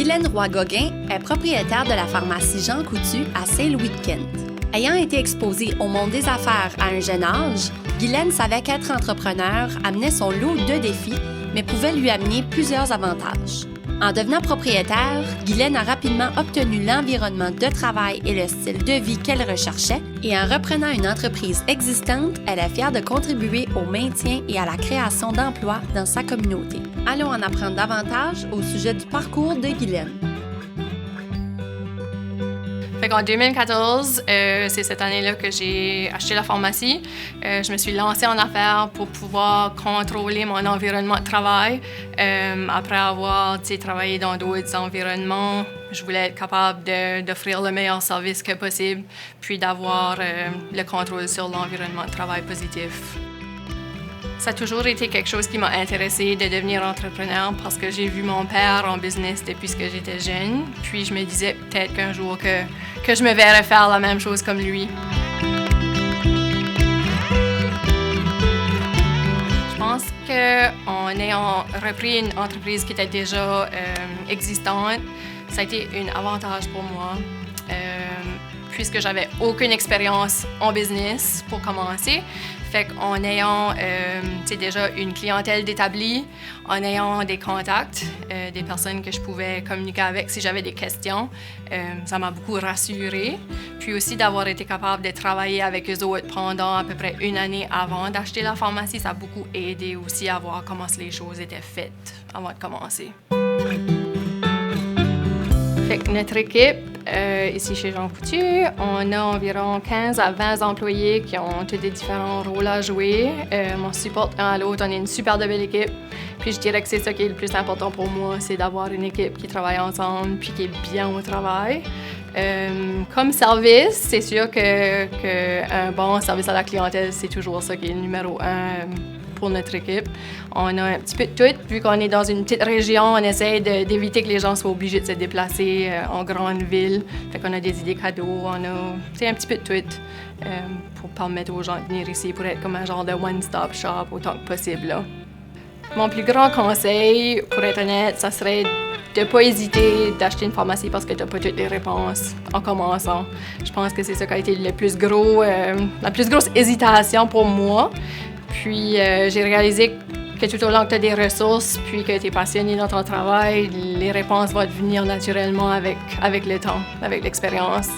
Guylaine Roy-Gauguin est propriétaire de la pharmacie Jean Coutu à Saint-Louis-de-Kent. Ayant été exposée au monde des affaires à un jeune âge, Guylaine savait qu'être entrepreneur amenait son lot de défis, mais pouvait lui amener plusieurs avantages. En devenant propriétaire, Guylaine a rapidement obtenu l'environnement de travail et le style de vie qu'elle recherchait, et en reprenant une entreprise existante, elle est fière de contribuer au maintien et à la création d'emplois dans sa communauté. Allons en apprendre davantage au sujet du parcours de Guylaine. En 2014, c'est cette année-là que j'ai acheté la pharmacie. Je me suis lancée en affaires pour pouvoir contrôler mon environnement de travail. Après avoir travaillé dans d'autres environnements, je voulais être capable d'offrir le meilleur service que possible, puis d'avoir le contrôle sur l'environnement de travail positif. Ça a toujours été quelque chose qui m'a intéressée de devenir entrepreneur parce que j'ai vu mon père en business depuis que j'étais jeune. Puis je me disais peut-être qu'un jour que je me verrais faire la même chose comme lui. Je pense qu'en ayant repris une entreprise qui était déjà existante, ça a été un avantage pour moi. Puisque j'avais aucune expérience en business pour commencer. Fait qu'en ayant déjà une clientèle d'établie, en ayant des contacts, des personnes que je pouvais communiquer avec si j'avais des questions, ça m'a beaucoup rassurée. Puis aussi d'avoir été capable de travailler avec eux autres pendant à peu près une année avant d'acheter la pharmacie, ça a beaucoup aidé aussi à voir comment les choses étaient faites avant de commencer. Fait que notre équipe, ici chez Jean Coutu, on a environ 15 à 20 employés qui ont tous des différents rôles à jouer. On se supporte un à l'autre, on est une super belle équipe. Puis je dirais que c'est ça qui est le plus important pour moi, c'est d'avoir une équipe qui travaille ensemble puis qui est bien au travail. Comme service, c'est sûr qu'un bon service à la clientèle, c'est toujours ça qui est le numéro 1 pour notre équipe. On a un petit peu de tout. Vu qu'on est dans une petite région, on essaie d'éviter que les gens soient obligés de se déplacer en grande ville. Fait qu'on a des idées cadeaux, on a un petit peu de tout pour permettre aux gens de venir ici pour être comme un genre de one-stop shop autant que possible. Là. Mon plus grand conseil, pour être honnête, ça serait de ne pas hésiter d'acheter une pharmacie parce que tu n'as pas toutes les réponses en commençant. Je pense que c'est ça qui a été la plus grosse hésitation pour moi. Puis j'ai réalisé que tout au long que tu as des ressources, puis que tu es passionné dans ton travail, les réponses vont venir naturellement avec le temps, avec l'expérience.